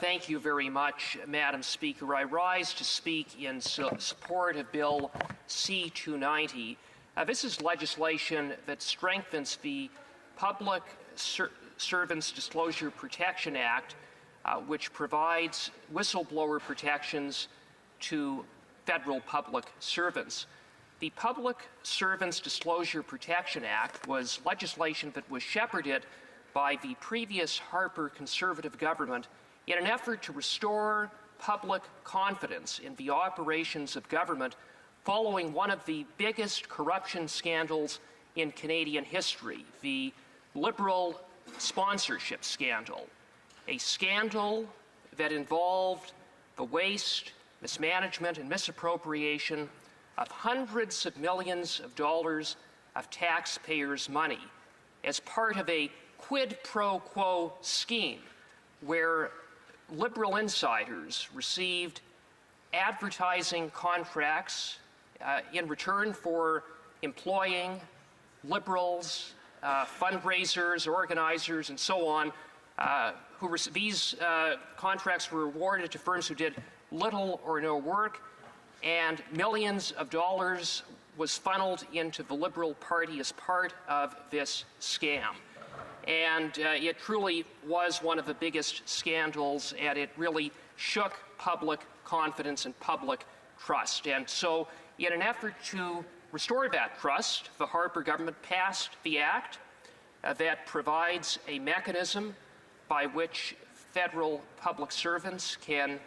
Thank you very much, Madam Speaker. I rise to speak in support of Bill C-290. This is legislation that strengthens the Public Servants Disclosure Protection Act, which provides whistleblower protections to federal public servants. The Public Servants Disclosure Protection Act was legislation that was shepherded by the previous Harper Conservative government in an effort to restore public confidence in the operations of government following one of the biggest corruption scandals in Canadian history, the Liberal sponsorship scandal, a scandal that involved the waste, mismanagement, and misappropriation of hundreds of millions of dollars of taxpayers' money as part of a quid pro quo scheme where Liberal insiders received advertising contracts in return for employing Liberals, fundraisers, organizers, and so on. These contracts were awarded to firms who did little or no work, and millions of dollars was funneled into the Liberal Party as part of this scam. And it truly was one of the biggest scandals, and it really shook public confidence and public trust. And so, in an effort to restore that trust, the Harper government passed the act that provides a mechanism by which federal public servants can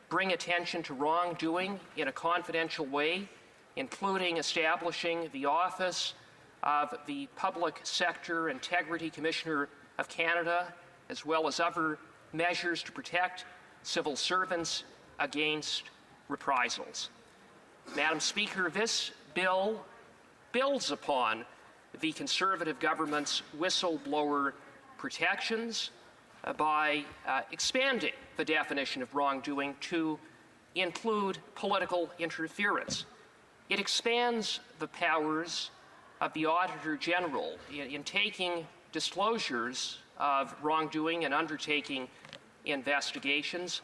bring attention to wrongdoing in a confidential way, including establishing the Office of the Public Sector Integrity Commissioner of Canada, as well as other measures to protect civil servants against reprisals. Madam Speaker, this bill builds upon the Conservative government's whistleblower protections by expanding the definition of wrongdoing to include political interference. It expands the powers of the Auditor General in taking disclosures of wrongdoing and undertaking investigations,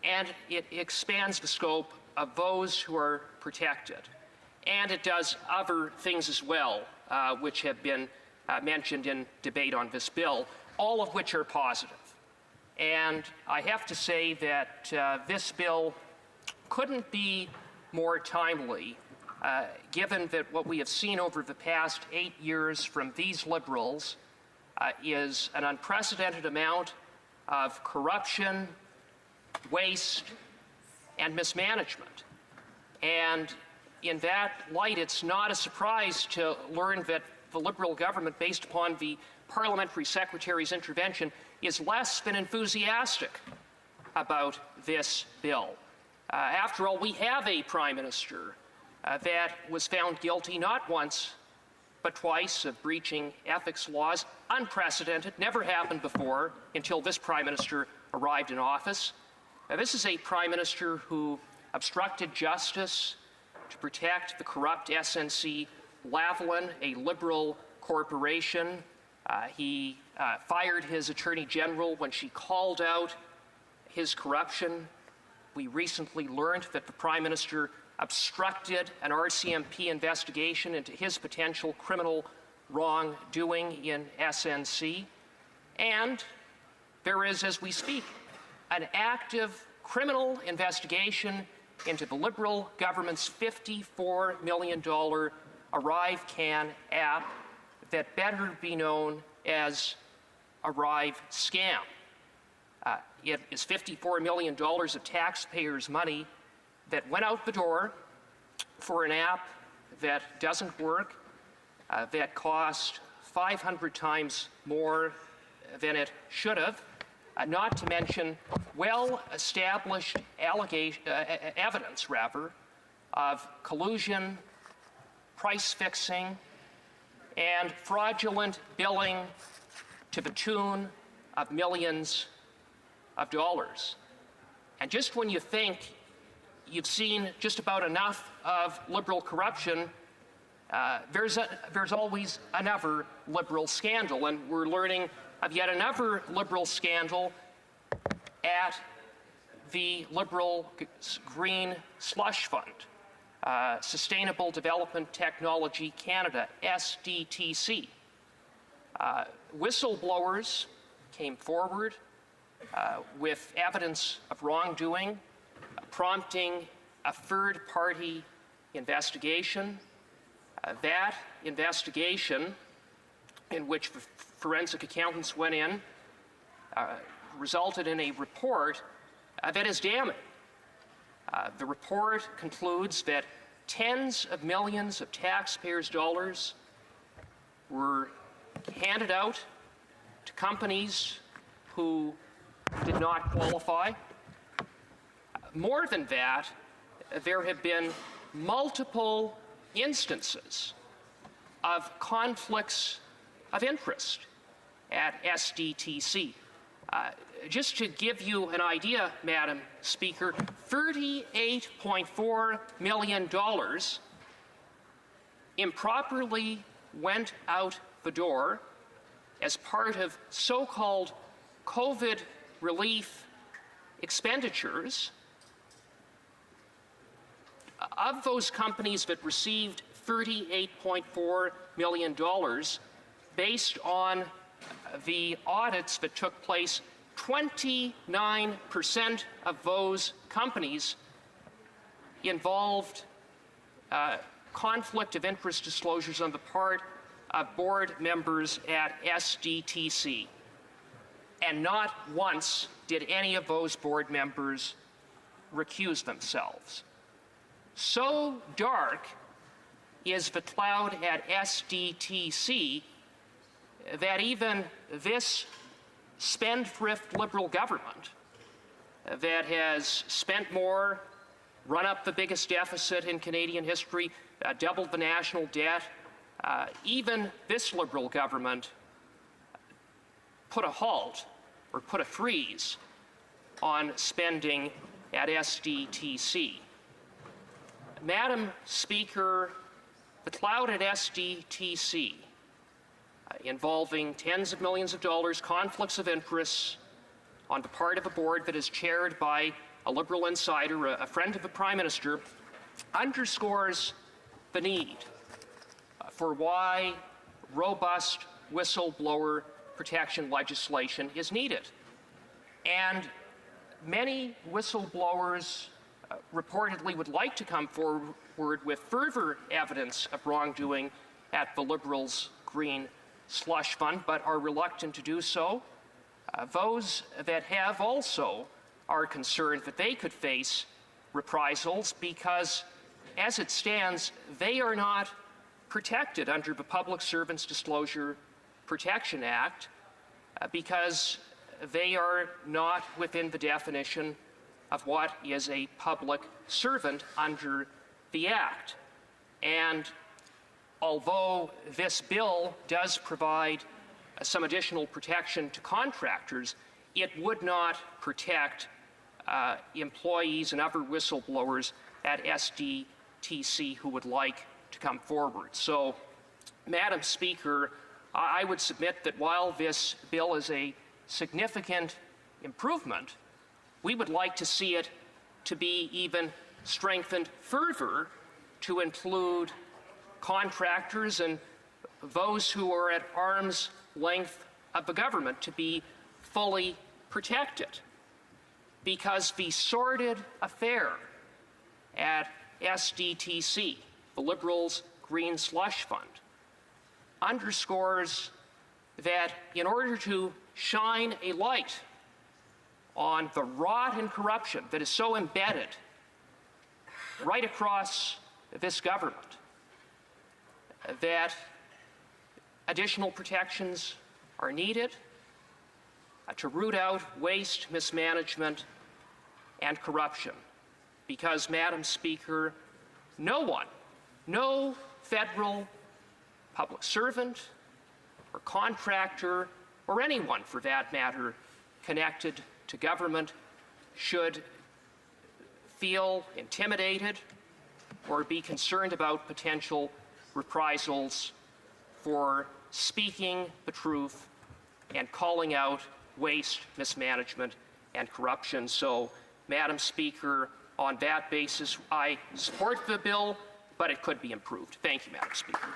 and it expands the scope of those who are protected. And it does other things as well, which have been mentioned in debate on this bill, all of which are positive. And I have to say that this bill couldn't be more timely, given that what we have seen over the past 8 years from these Liberals is an unprecedented amount of corruption, waste, and mismanagement. And in that light, it's not a surprise to learn that the Liberal government, based upon the Parliamentary Secretary's intervention, is less than enthusiastic about this bill. After all, we have a Prime Minister that was found guilty not once, but twice of breaching ethics laws, unprecedented, never happened before until this Prime Minister arrived in office. This is a Prime Minister who obstructed justice to protect the corrupt SNC-Lavalin, a Liberal corporation. He fired his Attorney General when she called out his corruption. We recently learned that the Prime Minister obstructed an RCMP investigation into his potential criminal wrongdoing in SNC. And there is, as we speak, an active criminal investigation into the Liberal government's $54 million ArriveCan app that better be known as Arrive Scam. It is $54 million of taxpayers' money that went out the door for an app that doesn't work, that cost 500 times more than it should have, not to mention well-established evidence, of collusion, price fixing, and fraudulent billing to the tune of millions of dollars. And just when you think you've seen just about enough of Liberal corruption, there's always another Liberal scandal, and we're learning of yet another Liberal scandal at the Liberal Green Slush Fund, Sustainable Development Technology Canada, SDTC. Whistleblowers came forward with evidence of wrongdoing, prompting a third-party investigation. That investigation, in which forensic accountants went in, resulted in a report that is damning. The report concludes that tens of millions of taxpayers' dollars were handed out to companies who did not qualify. More than that, there have been multiple instances of conflicts of interest at SDTC. Just to give you an idea, Madam Speaker, $38.4 million improperly went out the door as part of so-called COVID relief expenditures. Of those companies that received $38.4 million, based on the audits that took place, 29% of those companies involved conflict of interest disclosures on the part of board members at SDTC. And not once did any of those board members recuse themselves. So dark is the cloud at SDTC that even this spendthrift Liberal government that has spent more, run up the biggest deficit in Canadian history, doubled the national debt, even this Liberal government put a halt or put a freeze on spending at SDTC. Madam Speaker, the cloud at SDTC, involving tens of millions of dollars, conflicts of interest on the part of a board that is chaired by a Liberal insider, a friend of the Prime Minister, underscores the need for why robust whistleblower protection legislation is needed. And many whistleblowers reportedly would like to come forward with further evidence of wrongdoing at the Liberals' Green Slush Fund, but are reluctant to do so. Those that have also are concerned that they could face reprisals because, as it stands, they are not protected under the Public Servants Disclosure Protection Act because they are not within the definition of what is a public servant under the Act. And although this bill does provide some additional protection to contractors, it would not protect employees and other whistleblowers at SDTC who would like to come forward. So, Madam Speaker, I would submit that while this bill is a significant improvement, we would like to see it to be even strengthened further to include contractors and those who are at arm's length of the government to be fully protected. Because the sordid affair at SDTC, the Liberals' Green Slush Fund, underscores that in order to shine a light on the rot and corruption that is so embedded right across this government, that additional protections are needed to root out waste, mismanagement, and corruption. Because, Madam Speaker, no one, no federal public servant or contractor, or anyone for that matter, connected to government should feel intimidated or be concerned about potential reprisals for speaking the truth and calling out waste, mismanagement, and corruption. So, Madam Speaker, on that basis, I support the bill, but it could be improved. Thank you, Madam Speaker.